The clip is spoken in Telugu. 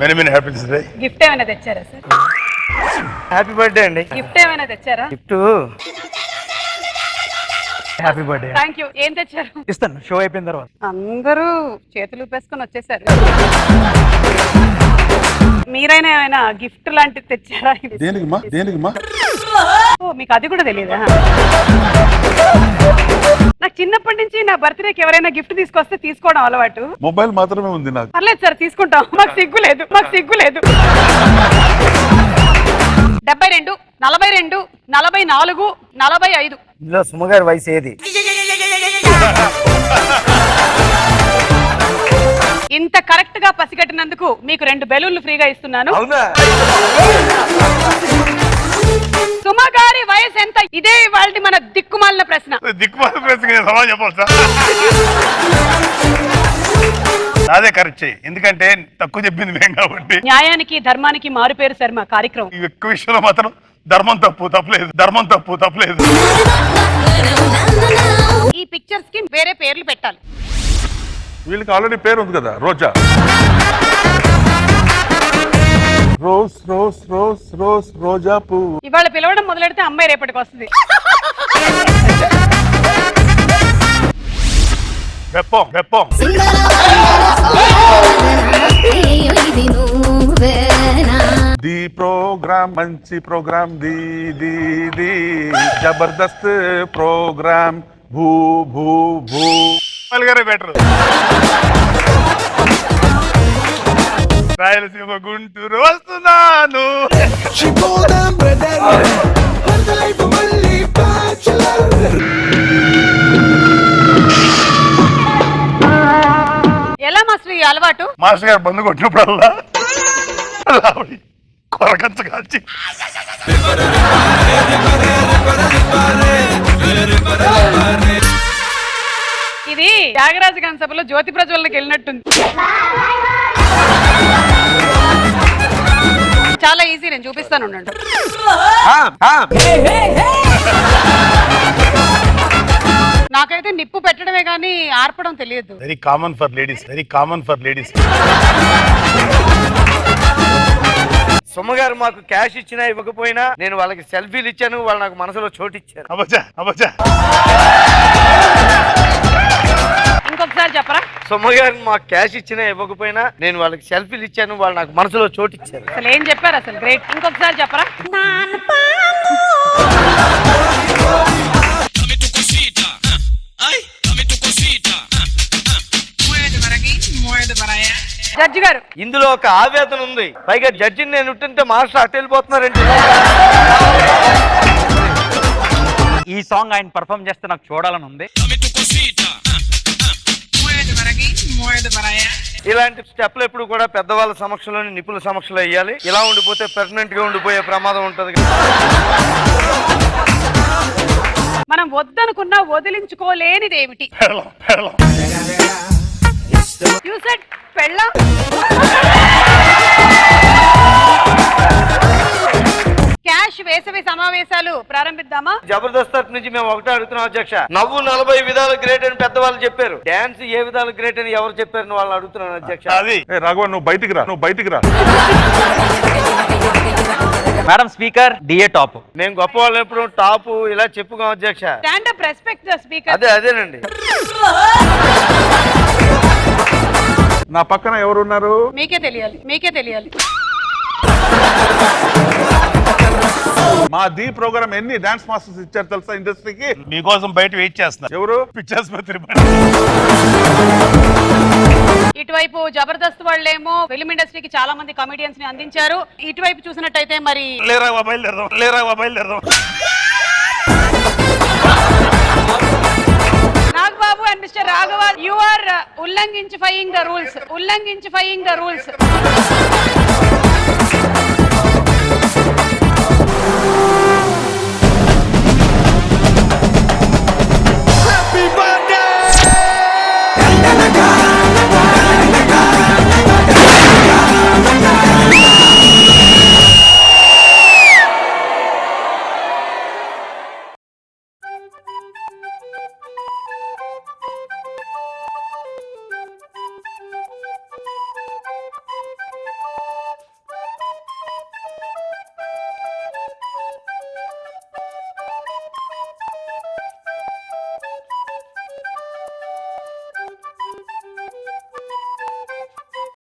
Many many happiness day. Gift ఏమైనా తెచ్చారా సార్? హ్యాపీ బర్త్డే అండి. గిఫ్ట్ ఏమైనా తెచ్చారా? Gift happy birthday. Thank you. ఏం తెచ్చారు? ఇస్తాను షో అయిపోయిన తర్వాత. అందరూ చేతులు ఊపేసుకొని వచ్చేసారు. మీరైనా ఏమైనా గిఫ్ట్ లాంటిది తెచ్చారా? ఓ, మీకు అది కూడా తెలియదా? నాకు చిన్నప్పటి నుంచి నా బర్త్డేకి ఎవరైనా గిఫ్ట్ తీసుకొస్తే తీసుకోవడం అలవాటు. మొబైల్ మాత్రమే ఉంది నాకు. పర్లేదు సార్, తీసుకుంటాం. మాకు సిగ్గు లేదు. 72, 42, 44, 45. ఇందులో సుమగారి వయసు ఏది? ఇంత కరెక్ట్ గా పసిగట్టినందుకు మీకు 2 బెలూన్లు ఫ్రీగా ఇస్తున్నాను. సుమ గారి వయసు ఎంత? ఇదే ఇవాళ మన దిక్కుమాలిన ప్రశ్న. సమాధానం చెప్పాలి సార్. అదే కరెక్ట్ చేయి, ఎందుకంటే తక్కువ చెప్పింది మేము కాబట్టి. న్యాయానికి ధర్మానికి మారుపేరు సార్ మా కార్యక్రమం. ఈ ఎక్కువ విషయంలో మాత్రం ధర్మం తప్పలేదు. ఈ పిక్చర్స్ కి వేరే పేర్లు పెట్టాలి. వీళ్ళకి ఆల్రెడీ పేరు ఉంది కదా, రోజా. రోజ్ రోజ్ రోజ్ రోజ్ రోజా పువ్వు. ఇవాళ పిలవడం మొదలెడితే అమ్మాయి రేపటికి వస్తుంది. వెప్పం. ది ప్రోగ్రామ్ మంచి ప్రోగ్రామ్, ది జబర్దస్త్ ప్రోగ్రామ్. భూ గారే బెటర్. రాయలసీమ గుంటూరు వస్తున్నాను. ఎలా మాస్టర్ ఈ అలవాటు? మాస్టర్ గారు బంధు కొట్టినప్పుడల్లా కొరకంచ కాల్చి ఇది త్యాగరాజ గాన సభలో జ్యోతి ప్రజ్వలనకి వెళ్ళినట్టుంది. చాలా ఈజీ, నేను చూపిస్తాను ఉండండి. నాకైతే నిప్పు పెట్టడమే కానీ ఆర్పడం తెలియదు. Very common for ladies. సుమగారు మాకు క్యాష్ ఇచ్చినా ఇవ్వకపోయినా నేను వాళ్ళకి సెల్ఫీలు ఇచ్చాను, వాళ్ళు నాకు మనసులో చోటు ఇచ్చారు. అబ్బచ్చా. ఇంకొకసారి చెప్పరా? సుమగారు మాకు క్యాష్ ఇచ్చినా ఇవ్వకపోయినా నేను వాళ్ళకి సెల్ఫీలు ఇచ్చాను, వాళ్ళు నాకు మనసులో చోటు ఇచ్చారు. అసలు ఏం చెప్పారు? అసలు గ్రేట్. ఇంకొకసారి చెప్పరా? జడ్జి గారు, ఇందులో ఒక ఆవేదన ఉంది. పైగా జడ్జిని నేను ఉంటుంటే మాస్టర్ అటు వెళ్ళిపోతున్నారండి. ఈ సాంగ్ ఆయన పర్ఫార్మ్ చేస్తే నాకు చూడాలని ఉంది. ఇలాంటి స్టెప్లు ఎప్పుడు కూడా పెద్దవాళ్ళ సమక్షంలోని నిపుణుల సమక్షంలో వేయాలి. ఇలా ఉండిపోతే పర్మనెంట్ గా ఉండిపోయే ప్రమాదం ఉంటది. మనం వద్దనుకున్నా వదిలించుకోలేనిది ఏమిటి? You said పెళ్ళం. క్యాష్ వేసవి సమావేశాలు ప్రారంభిద్దామా? జబర్దస్త్ తరఫు నుంచి మేము ఒకటే అడుగుతున్నాం అధ్యక్ష. నవ్వు 40 విధాలు గ్రేట్ అని పెద్దవాళ్ళు చెప్పారు, డాన్స్ ఏ విధాలు గ్రేట్ అని ఎవరు చెప్పారు వాళ్ళు అడుగుతున్నాను అధ్యక్ష. రాఘవ, నువ్వు బయటికి రా. మేడం స్పీకర్ డిఏ టాప్. మేము గొప్ప వాళ్ళు ఎప్పుడు టాప్ ఇలా చెప్పుకోం అధ్యక్ష. Stand up, respect the speaker. అదేనండి. నా పక్కన ఎవరున్నారు? మీకే తెలియాలి. మా ది ప్రోగ్రామ్ ఎన్ని డాన్స్ మాస్టర్స్ ఇచ్చారు తెలుసా ఇండస్ట్రీకి? మీకోసం బయట వెయిట్ చేస్తున్నారు. ఎవరు? పిచ్చాసుపత్రి. ఇటువైపు జబర్దస్త్ వాళ్ళేమో ఫిల్మ్ ఇండస్ట్రీకి చాలా మంది కమెడియన్స్ ని అందించారు. ఇటువైపు చూసినట్టయితే మరి లేరా బయలుదేరదాం. Nagababu and mister Raghava, you are ఉల్లంఘించిఫైయింగ్ ద రూల్స్.